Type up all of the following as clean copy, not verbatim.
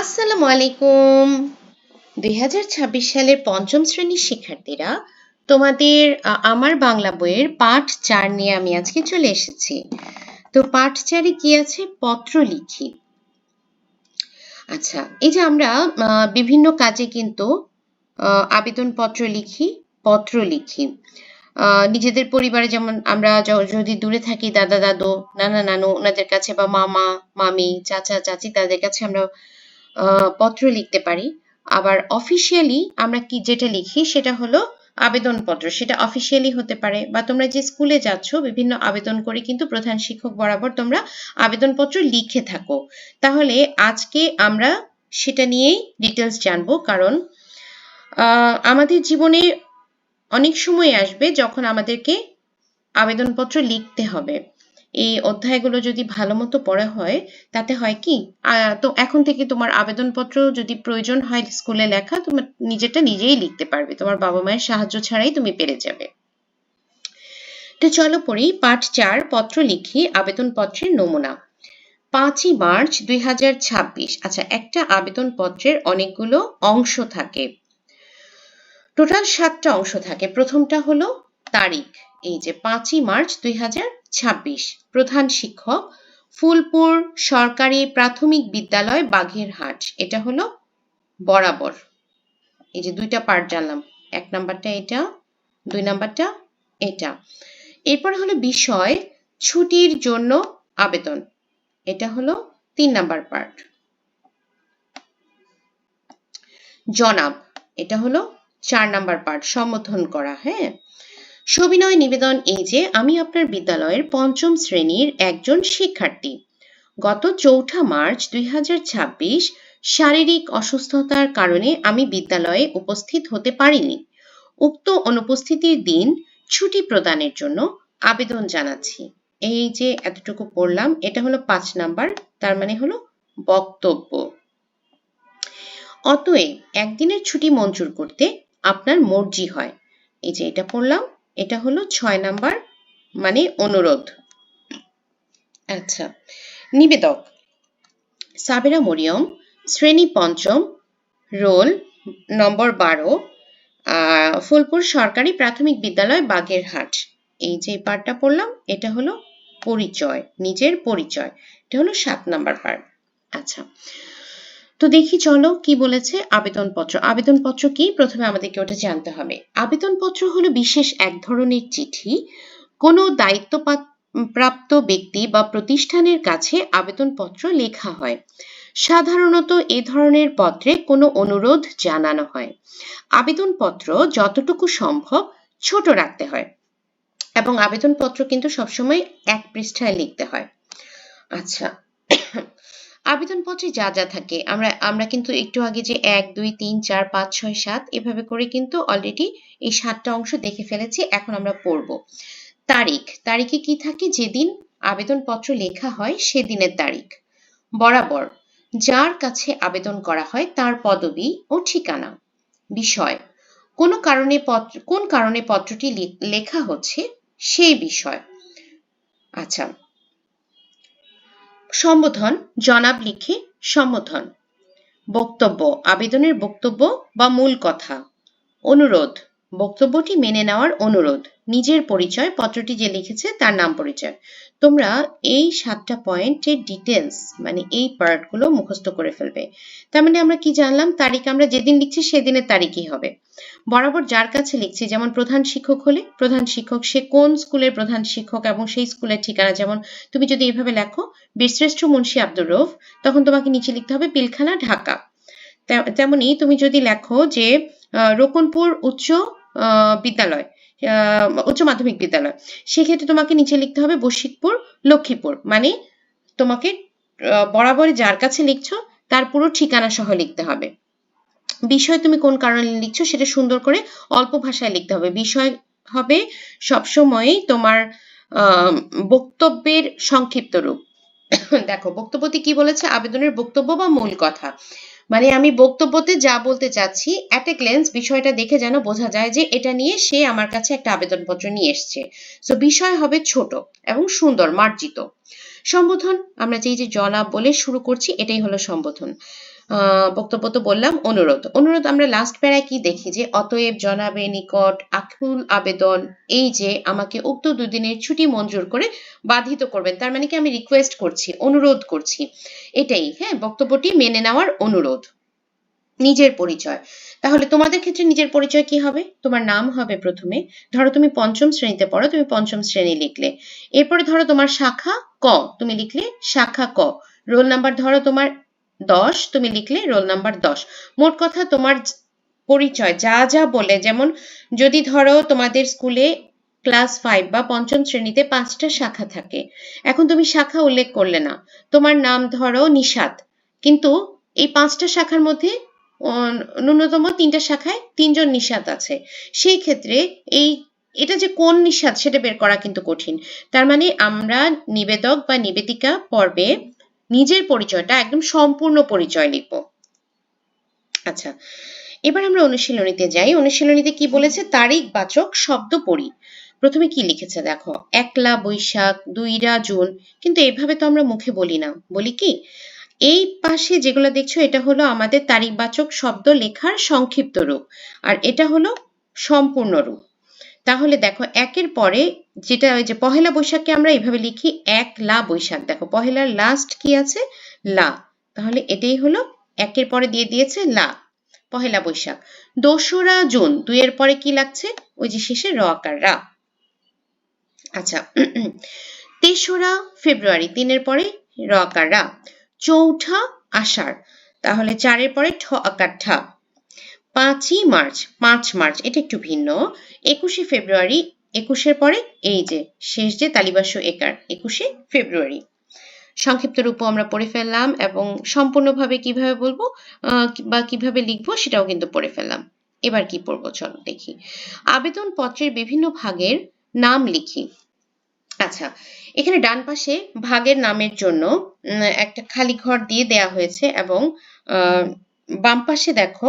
আসসালামু আলাইকুম। ২০২৬ সালের পঞ্চম শ্রেণীর শিক্ষার্থীরা, তোমাদের আমার বাংলা বইয়ের পাঠ ৪ নিয়ে আমি আজকে চলে এসেছি। তো পাঠ ৪-এ কি আছে? পত্র লিখি। আচ্ছা, এই যে আমরা বিভিন্ন কাজে কিন্তু আবেদনপত্র লিখি, পত্র লিখি। নিজেদের পরিবারে যেমন আমরা যদি দূরে থাকি, দাদা দাদু, নানা নানু ওনাদের কাছে, বা মামা মামি, চাচা চাচি, তাদের কাছে আমরা পত্র লিখতে পারি। আবার অফিসিয়ালি আমরা কি যেটা লিখি সেটা হলো আবেদনপত্র। সেটা অফিসিয়ালি হতে পারে, বা তোমরা যে স্কুলে যাচ্ছ বিভিন্ন আবেদন করে কিন্তু প্রধান শিক্ষক বরাবর তোমরা আবেদনপত্র লিখে থাকো। তাহলে আজকে আমরা সেটা নিয়েই ডিটেলস জানবো, কারণ আমাদের জীবনে অনেক সময় আসবে যখন আমাদেরকে আবেদনপত্র লিখতে হবে। এই অধ্যায়গুলো যদি ভালো মতো পড়া হয়, তাতে হয় কি, তো এখন থেকে তোমার আবেদনপত্র যদি প্রয়োজন হয় স্কুলে লেখা, তুমি নিজেরটা নিজেই লিখতে পারবে, তোমার বাবা মায়ের সাহায্য ছাড়াই তুমি পেরে যাবে। তো চলো পড়ি পাঠ ৪, পত্র লিখি, আবেদনপত্রের নমুনা। ৫ই মার্চ ২০২৬। আচ্ছা, একটা আবেদনপত্রের অনেকগুলো অংশ থাকে, টোটাল ৭টা অংশ থাকে। প্রথমটা হলো তারিখ, এই যে ৫ই মার্চ ২০২৬, প্রধান শিক্ষক, ফুলপুর সরকারি প্রাথমিক বিদ্যালয়, বাগেরহাট। এটা হলো বরাবর। এই যে দুইটা পার্ট জানলাম, ১ নাম্বারটা এটা, ২ নাম্বারটা এটা। এরপর হলো বিষয়, ছুটির জন্য আবেদন। এটা হলো ৩ নাম্বার পার্ট। জনাব, এটা হলো ৪ নাম্বার পার্ট, সম্বোধন করা। হ্যাঁ, সবিনয় নিবেদন, এই যে আমি আপনার বিদ্যালয়ের পঞ্চম শ্রেণীর একজন শিক্ষার্থী। গত ৪ঠা মার্চ ২০২৬ শারীরিক অসুস্থতার কারণে আমি বিদ্যালয়ে উপস্থিত হতে পারিনি। উক্ত অনুপস্থিতির দিন ছুটি প্রদানের জন্য আবেদন জানাচ্ছি। এই যে এতটুকু পড়লাম, এটা হলো ৫ নাম্বার, তার মানে হলো বক্তব্য। অতএব একদিনের ছুটি মঞ্জুর করতে আপনার মর্জি হয়। এই যে এটা পড়লাম, এটা হলো ৬ নাম্বার, মানে অনুরোধ। আচ্ছা, নিবেদক সাবেরা মরিয়ম, শ্রেণী পঞ্চম, রোল নম্বর ১২, ফুলপুর সরকারি প্রাথমিক বিদ্যালয়, বাগেরহাট। এই যে পার্টটা পড়লাম, এটা হলো পরিচয়, নিজের পরিচয়। এটা হলো ৭ নাম্বার পার্ট। আচ্ছা, তো দেখি চলো কি বলেছে। আবেদনপত্র। আবেদনপত্র কি, প্রথমে আমাদেরকে ওটা জানতে হবে। আবেদনপত্র হলো বিশেষ এক ধরনের চিঠি। কোনো দায়িত্বপ্রাপ্ত ব্যক্তি বা প্রতিষ্ঠানের কাছে আবেদনপত্র লেখা হয়। সাধারণত এ ধরনের পত্রে কোনো অনুরোধ জানানো হয়। আবেদনপত্র যতটুকু সম্ভব ছোট রাখতে হয়, এবং আবেদনপত্র কিন্তু সবসময় ১ পৃষ্ঠায় লিখতে হয়। আচ্ছা, আবেদনপত্রে যা যা থাকে, আমরা কিন্তু একটু আগে যে ১, ২, ৩, ৪, ৫, ৬, ৭ এভাবে করে কিন্তু অলরেডি এই ৭টা অংশ দেখে ফেলেছি। এখন আমরা পড়ব। তারিখ, তারিখে কি থাকে? যেদিন আবেদনপত্র লেখা হয় সেদিনের তারিখ। বরাবর, যার কাছে আবেদন করা হয় তার পদবি ও ঠিকানা। বিষয়, কোন কারণে পত্রটি লেখা হচ্ছে সেই বিষয়। আচ্ছা, সম্বোধন, জনাব লিখে সম্বোধন। বক্তব্য, আবেদনের বক্তব্য বা মূল কথা। অনুরোধ, বক্তব্যটি মেনে নেওয়ার অনুরোধ। নিজের পরিচয়, পত্রটি যে লিখেছে তার নাম পরিচয়। তোমরা এই ৭টা পয়েন্টের ডিটেলস, মানে এই পার্টগুলো মুখস্থ করে ফেলবে। তার মানে আমরা কি জানলাম? তারিখ আমরা যেদিন লিখছি সেদিনের তারিখই হবে। বরাবর যার কাছে লিখছি, যেমন প্রধান শিক্ষক হলে প্রধান শিক্ষক, সে কোন স্কুলের প্রধান শিক্ষক এবং সেই স্কুলের ঠিকানা। যেমন তুমি যদি এইভাবে লেখো বীরশ্রেষ্ঠ মুন্সী আব্দুর রউফ, তখন তোমাকে নিচে লিখতে হবে পিলখানা, ঢাকা। তেমনি তুমি যদি লেখো যে রোকনপুর উচ্চ বিদ্যালয়, উচ্চ মাধ্যমিক বিদ্যালয়, সেক্ষেত্রে তোমাকে নিচে লিখতে হবে বশিকপুর, লক্ষ্মীপুর। মানে তোমাকে বরাবর যার কাছে লিখছো তার পুরো ঠিকানা সহ লিখতে হবে। বিষয়, তুমি কোন কারণে লিখছো সেটা সুন্দর করে অল্প ভাষায় লিখতে হবে। বিষয় হবে সবসময়ই তোমার বক্তব্যের সংক্ষিপ্ত রূপ। দেখো বক্তব্যতে কি বলেছে? আবেদনের বক্তব্য বা মূল কথা। মানে আমি বক্তব্যতে যা বলতে চাচ্ছি, অ্যাট এ গ্ল্যান্স বিষয়টা দেখে যেন বোঝা যায় যে এটা নিয়ে সে আমার কাছে একটা আবেদনপত্র নিয়ে এসছে। সো বিষয় হবে ছোট এবং সুন্দর, মার্জিত। সম্বোধন, আমরা যে জনাব বলে শুরু করছি, এটাই হলো সম্বোধন। বক্তব্য তো বললাম। অনুরোধ, অনুরোধ আমরা লাস্ট প্যারায় কি দেখি যে অতএব জনাবে নিকট আকুল আবেদন, এই যে আমাকে উক্ত 2 দিনের ছুটি মঞ্জুর করে বাধিত করবেন, তার মানে কি আমি রিকোয়েস্ট করছি, অনুরোধ করছি, এটাই। হ্যাঁ, বক্তব্যটি মেনে নেওয়ার অনুরোধ। নিজের পরিচয়, তাহলে তোমাদের ক্ষেত্রে নিজের পরিচয় কি হবে? তোমার নাম হবে প্রথমে, ধরো তুমি পঞ্চম শ্রেণীতে পড়ো, তুমি পঞ্চম শ্রেণী লিখলে। এরপরে ধরো তোমার শাখা ক, তুমি লিখলে শাখা ক। রোল নাম্বার ধরো তোমার 10, তুমি লিখলে রোল নাম্বার 10। মোট কথা তোমার পরিচয় যা যা বলে, যেমন যদি ধরো তোমাদের স্কুলে ক্লাস 5 বা পঞ্চম শ্রেণীতে 5টা শাখা থাকে, এখন তুমি শাখা উল্লেখ করলে না, তোমার নাম ধরো নিশাত, কিন্তু এই 5টা শাখার মধ্যে ন্যূনতম 3টা শাখায় 3 জন নিশাত আছে, সেই ক্ষেত্রে এটা যে কোন নিশাত সেটা বের করা কিন্তু কঠিন। তার মানে আমরা নিবেদক বা নিবেদিকা পর্বে নিজের পরিচয়টা একদম সম্পূর্ণ পরিচয় লিখব। আচ্ছা, এবার আমরা অনুশীলনীতে যাই। অনুশীলনীতে কি বলেছে? তারিখ বাচক শব্দ পড়ি। প্রথমে কি লিখেছে দেখো, 1লা বৈশাখ, 2রা জুন, কিন্তু এভাবে তো আমরা মুখে বলি না, বলি কি? এই পাশে যেগুলো দেখছো এটা হলো আমাদের তারিখবাচক শব্দ লেখার সংক্ষিপ্ত রূপ, আর এটা হলো সম্পূর্ণ রূপ। তাহলে দেখো একের পরে যেটা, ওই যে পহেলা বৈশাখকে আমরা এইভাবে লিখি 1লা বৈশাখ, দেখো পহেলার লাস্ট কি আছে? লা, তাহলে এটাই হলো একের পরে দিয়ে দিয়েছে লা, পহেলা বৈশাখ। 2রা জুন, 2 এর পরে কি লাগছে? ওই যে শেষে র আকার রা। আচ্ছা, 3রা ফেব্রুয়ারি, 3-এর পরে র আকার রা। 4ঠা আষাঢ়, তাহলে 4-এর পরে ঠ আকার ঠা। 5ই মার্চ, 5 মার্চ, এটা একটু ভিন্ন। 21শে ফেব্রুয়ারি, 21-এর পরে এই যে শেষ যে তালিবাস্য একার, 21শে ফেব্রুয়ারি। সংক্ষিপ্ত রূপও আমরা পড়ে ফেললাম, এবং সম্পূর্ণভাবে কিভাবে বলবো বা কিভাবে লিখবো সেটাও কিন্তু পড়ে ফেললাম। এবার কি পড়বো চলো দেখি। আবেদন পত্রের বিভিন্ন ভাগের নাম লিখি। আচ্ছা, এখানে ডান পাশে ভাগের নামের জন্য একটা খালি ঘর দিয়ে দেয়া হয়েছে, এবং বাম পাশে দেখো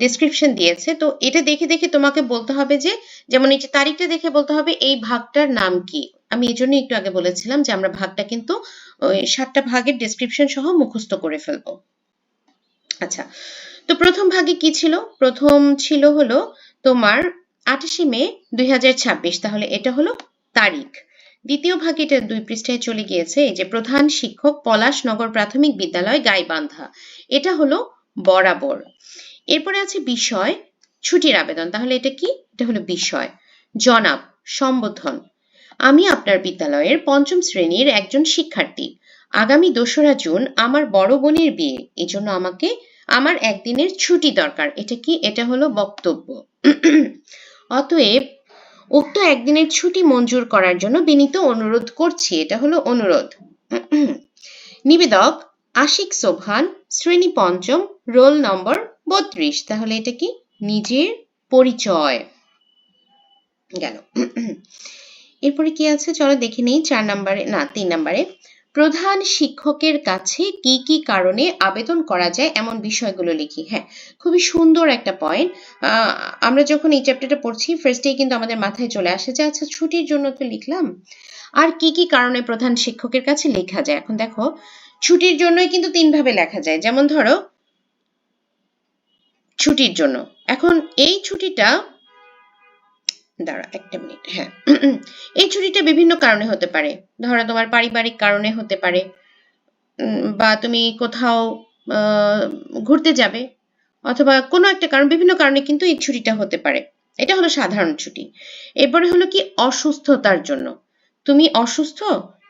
ডেসক্রিপশন দিয়েছে। তো এটা দেখে দেখে তোমাকে বলতে হবে যে, যেমন এই যে তারিখটা দেখে বলতে হবে এই ভাগটার নাম কি। আমি এই জন্য একটু আগে বলেছিলাম যে আমরা ভাগটা কিন্তু ওই 7টা ভাগের ডেসক্রিপশন সহ মুখস্থ করে ফেলবো। আচ্ছা, তো প্রথম ভাগে কি ছিল? প্রথম ছিল হলো তোমার 28শে মে 2026, তাহলে এটা হলো তারিখ। দ্বিতীয় ভাগে এটা 2 পৃষ্ঠায় চলে গিয়েছে, এই যে প্রধান শিক্ষক পলাশনগর প্রাথমিক বিদ্যালয় গাইবান্ধা, এটা হলো বরাবর। এরপরে আছে বিষয়, ছুটির আবেদন, তাহলে এটা কি? এটা হলো বিষয়। জনাব, সম্বোধন, আমি আপনার বিদ্যালয়ের 5ম শ্রেণীর একজন শিক্ষার্থী। আগামী 2রা জুন আমার বড় বোনের বিয়ে, এজন্য আমাকে আমার একদিনের ছুটি দরকার, এটা কি? এটা হলো বক্তব্য। অতএব উক্ত একদিনের ছুটি মঞ্জুর করার জন্য বিনীত অনুরোধ করছি, এটা হলো অনুরোধ। নিবেদক আশিক সোবহান, শ্রেণী 5ম, রোল নম্বর 32, তাহলে এটা কি? নিজের পরিচয় গেল। এরপরে কি আছে চলো দেখে নেই। 4 নম্বরে, না 3 নম্বরে, প্রধান শিক্ষকের কাছে কি কি কারণে আবেদন করা যায় এমন বিষয়গুলো লিখি। হ্যাঁ, খুবই সুন্দর একটা পয়েন্ট। আমরা যখন এই চ্যাপ্টারটা পড়ছি ফার্স্টেই কিন্তু আমাদের মাথায় চলে আসে যে আচ্ছা ছুটির জন্য তো লিখলাম, আর কি কি কারণে প্রধান শিক্ষকের কাছে লেখা যায়। এখন দেখো ছুটির জন্যই কিন্তু 3 ভাবে লেখা যায়। যেমন ধরো ছুটির জন্য, এখন এই ছুটিটা, দাঁড়া একটা মিনিট, হ্যাঁ, এই ছুটিটা বিভিন্ন কারণে হতে পারে। ধরো তোমার পারিবারিক কারণে হতে পারে, বা তুমি কোথাও ঘুরতে যাবে, অথবা কোনো একটা কারণ, বিভিন্ন কারণে কিন্তু এই ছুটিটা হতে পারে। এটা হলো সাধারণ ছুটি। এরপরে হলো কি অসুস্থতার জন্য, তুমি অসুস্থ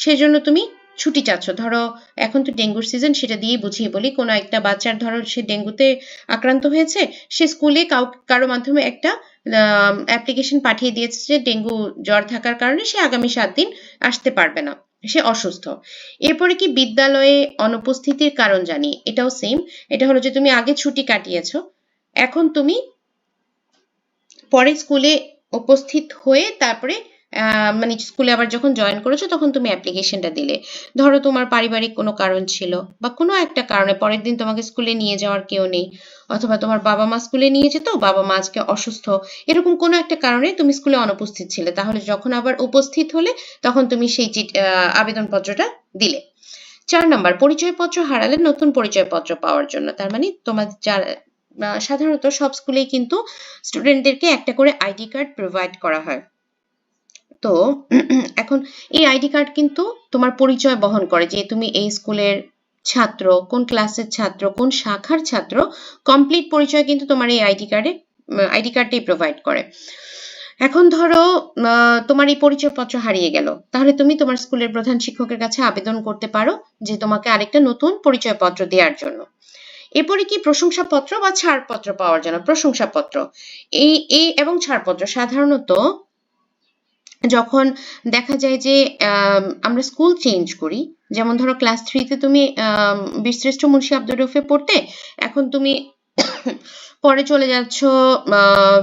সেজন্য তুমি ছুটি চাচ্ছ। ধরো এখন তো ডেঙ্গুর সিজন, সেটা দিয়ে বুঝিয়ে বলি। কোনো একটা বাচ্চার ধরো সে ডেঙ্গুতে আক্রান্ত হয়েছে, সে স্কুলে কারো মাধ্যমে একটা অ্যাপ্লিকেশন পাঠিয়ে দিয়েছে যে ডেঙ্গু জ্বর থাকার কারণে সে আগামী 7 দিন আসতে পারবে না, সে অসুস্থ। এরপরে কি বিদ্যালয়ে অনুপস্থিতির কারণ জানি, এটাও সেম। এটা হলো যে তুমি আগে ছুটি কাটিয়েছো, এখন তুমি পরে স্কুলে উপস্থিত হয়ে তারপরে মানে স্কুলে আবার যখন জয়েন করেছো তখন তুমি অ্যাপ্লিকেশনটা দিলে। ধরো তোমার পারিবারিক কোনো কারণ ছিল, বা কোনো একটা কারণে পরের দিন তোমাকে স্কুলে নিয়ে যাওয়ার কেউ নেই, অথবা তোমার বাবা মা স্কুলে নিয়ে যেত, বাবা মা আজকে অসুস্থ, এরকম কোনো একটা কারণে তুমি স্কুলে অনুপস্থিত ছিলে, তাহলে যখন আবার উপস্থিত হলে তখন তুমি সেই আবেদনপত্রটা দিলে। 4 নাম্বার, পরিচয়পত্র হারালে নতুন পরিচয়পত্র পাওয়ার জন্য। তার মানে তোমাদের যারা সাধারণত সব স্কুলেই কিন্তু স্টুডেন্টদেরকে একটা করে আইডি কার্ড প্রোভাইড করা হয়। তো এখন এই আইডি কার্ড কিন্তু তোমার পরিচয় বহন করে যে তুমি এই স্কুলের ছাত্র, কোন ক্লাসের ছাত্র, কোন শাখার ছাত্র, কমপ্লিট পরিচয় কিন্তু তোমার এই আইডি কার্ডটাই প্রোভাইড করে। এখন ধরো তোমার এই পরিচয়পত্র হারিয়ে গেল, তাহলে তুমি তোমার স্কুলের প্রধান শিক্ষকের কাছে আবেদন করতে পারো যে তোমাকে আরেকটা নতুন পরিচয়পত্র দেওয়ার জন্য। এরপরে কি প্রশংসাপত্র বা ছাড়পত্র পাওয়ার জন্য। প্রশংসাপত্র এই এবং ছাড়পত্র সাধারণত যখন দেখা যায় যে আমরা স্কুল চেঞ্জ করি, যেমন ধরো ক্লাস 3-তে তুমি বীরশ্রেষ্ঠ মুন্সী আব্দুর রফে পড়তে, এখন তুমি পরে চলে যাচ্ছ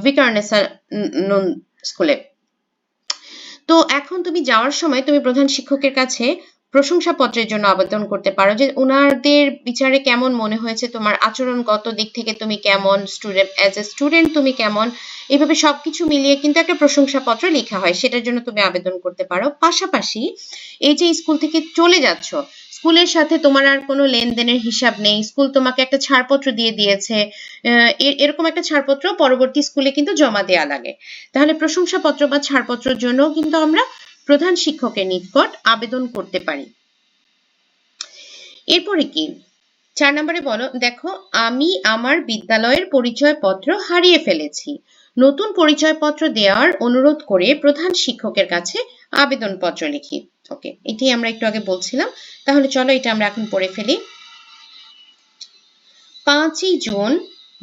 ভিকারুন্নেসা নূন স্কুলে। তো এখন তুমি যাওয়ার সময় তুমি প্রধান শিক্ষকের কাছে প্রশংসাপত্রের জন্য আবেদন করতে পারো যে ওনাদের বিচারে কেমন মনে হয়েছে, তোমার আচরণগত দিক থেকে তুমি কেমন, স্টুডেন্ট অ্যাজ এ স্টুডেন্ট তুমি কেমন, এইভাবে সবকিছু মিলিয়ে কিন্তু একটা প্রশংসাপত্র লেখা হয়, সেটার জন্য তুমি আবেদন করতে পারো। পাশাপাশি এই যে স্কুল থেকে চলে যাচ্ছ, স্কুলের সাথে তোমার আর কোনো লেনদেনের হিসাব নেই, স্কুল তোমাকে একটা ছাড়পত্র দিয়ে দিয়েছে, এরকম একটা ছাড়পত্র পরবর্তী স্কুলে কিন্তু জমা দেওয়া লাগে, তাহলে প্রশংসাপত্র বা ছাড়পত্রের জন্য কিন্তু আমরা প্রধান শিক্ষকের নিকট আবেদন করতে পারি। এরপরে কি 4 নম্বরে বলো, দেখো আমি আমার বিদ্যালয়ের পরিচয়পত্র হারিয়ে ফেলেছি, নতুন পরিচয়পত্র দেওয়ার অনুরোধ করে প্রধান শিক্ষকের কাছে আবেদনপত্র লিখি। ওকে, এটি আমরা একটু আগে বলছিলাম, তাহলে চলো এটা আমরা এখন পড়ে ফেলি। 5ই জুন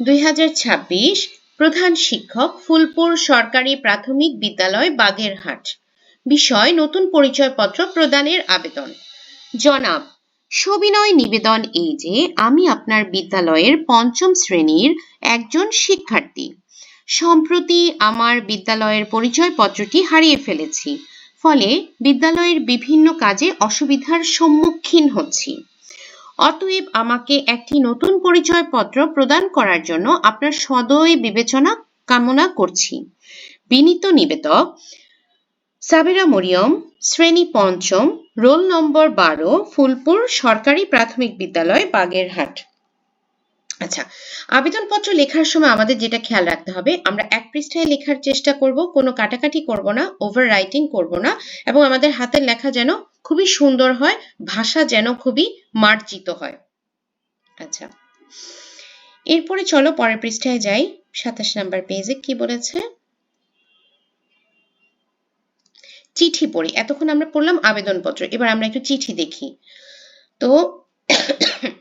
2026, প্রধান শিক্ষক, ফুলপুর সরকারি প্রাথমিক বিদ্যালয়, বাগেরহাট। বিষয় নতুন পরিচয়পত্র প্রদানের আবেদন। জনাব, সবিনয় নিবেদন এই যে আমি আপনার বিদ্যালয়ের 5ম শ্রেণীর একজন শিক্ষার্থী। সম্প্রতি আমার বিদ্যালয়ের পরিচয়পত্রটি হারিয়ে ফেলেছি, ফলে বিদ্যালয়ের বিভিন্ন কাজে অসুবিধার সম্মুখীন হচ্ছি। অতএব আমাকে একটি নতুন পরিচয়পত্র প্রদান করার জন্য আপনার সদয় বিবেচনা কামনা করছি। বিনীত নিবেদক সাবেরা মরিয়ম, শ্রেণী 5ম, রোল নম্বর 12, ফুলপুর সরকারি প্রাথমিক বিদ্যালয়, বাগেরহাট। আচ্ছা, আবেদনপত্র লেখার সময় আমাদের যেটা খেয়াল রাখতে হবে, আমরা এক পৃষ্ঠায় লেখার চেষ্টা করব, কোনো কাটাকাটি করব না, ওভার রাইটিং করব না, এবং আমাদের হাতের লেখা যেন খুবই সুন্দর হয়, ভাষা যেন খুবই মার্জিত হয়। আচ্ছা, এরপরে চলো পরের পৃষ্ঠায় যাই। 27 নম্বর পেজে কি বলেছে, চিঠি পড়ি। এতক্ষণ আমরা পড়লাম আবেদনপত্র, এবার আমরা একটু চিঠি দেখি। তো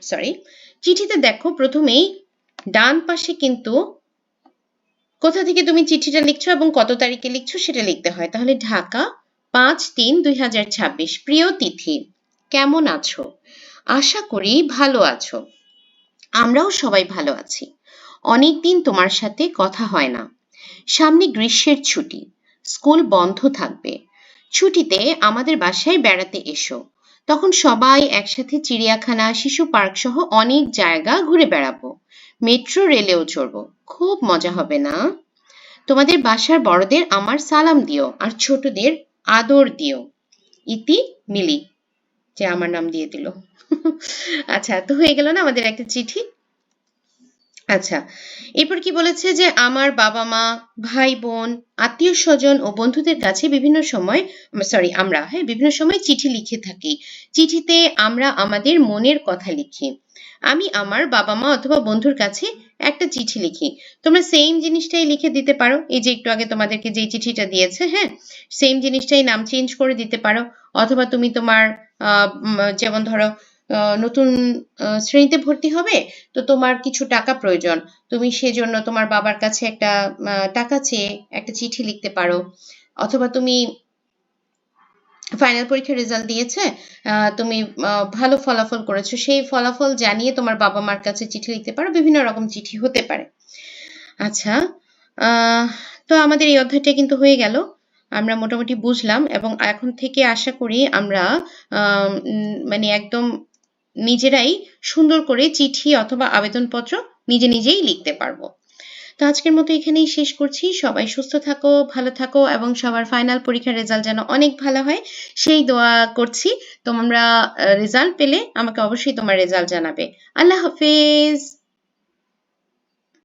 সরি, চিঠিতে দেখো প্রথমেই ডান পাশে কিন্তু কোথা থেকে তুমি চিঠিটা লিখছো এবং কত তারিখে লিখছো সেটা লিখতে হয়। তাহলে ঢাকা 5-3-2026। প্রিয় তিথি, কেমন আছো? আশা করি ভালো আছো। আমরাও সবাই ভালো আছি। অনেকদিন তোমার সাথে কথা হয় না। সামনে গ্রীষ্মের ছুটি, স্কুল বন্ধ থাকবে। ছুটিতে আমাদের বাসায় বেড়াতে এসো, তখন সবাই একসাথে চিড়িয়াখানা, শিশু পার্ক সহ অনেক জায়গা ঘুরে বেড়াবো। মেট্রো রেলেও চড়বো, খুব মজা হবে না? তোমাদের বাসার বড়দের আমার সালাম দিও আর ছোটদের আদর দিও। ইতি মিলি, যে আমার নাম দিয়ে দিল। আচ্ছা, তো হয়ে গেল না আমাদের একটা চিঠি। আচ্ছা, এরপর কি বলেছে যে আমার বাবা মা, ভাই বোন, আত্মীয় স্বজন ও বন্ধুদের কাছে বিভিন্ন সময় বিভিন্ন সময় চিঠি লিখে থাকি। চিঠিতে আমরা আমাদের মনের কথা লিখি। আমি আমার বাবা মা অথবা বন্ধুর কাছে একটা চিঠি লিখি। তোমরা সেম জিনিসটাই লিখে দিতে পারো, এই যে একটু আগে তোমাদেরকে যে চিঠিটা দিয়েছে, হ্যাঁ, সেম জিনিসটাই নাম চেঞ্জ করে দিতে পারো। অথবা তুমি তোমার যেমন ধরো নতুন শ্রেণীতে ভর্তি হবে, তো তোমার কিছু টাকা প্রয়োজন, তুমি সেজন্য তোমার বাবার কাছে একটা টাকা চেয়ে একটা চিঠি লিখতে পারো। অথবা তুমি ফাইনাল পরীক্ষার রেজাল্ট দিয়েছে, তুমি ভালো ফলাফল করেছো, সেই ফলাফল জানিয়ে তোমার বাবা মার কাছে চিঠি লিখতে পারো। বিভিন্ন রকম চিঠি হতে পারে। আচ্ছা, তো আমাদের এই অধ্যায়টা কিন্তু হয়ে গেল, আমরা মোটামুটি বুঝলাম, এবং এখন থেকে আশা করি আমরা মানে একদম নিজেরাই সুন্দর করে চিঠি অথবা আবেদনপত্র নিজেই লিখতে পারবো। তো আজকের মতো এখানেই শেষ করছি। সবাই সুস্থ থাকো, ভালো থাকো এবং সবার ফাইনাল পরীক্ষার রেজাল্ট যেন অনেক ভালো হয় সেই দোয়া করছি। তোমরা রেজাল্ট পেলে আমাকে অবশ্যই তোমার রেজাল্ট জানাবে। আল্লাহ হাফেজ।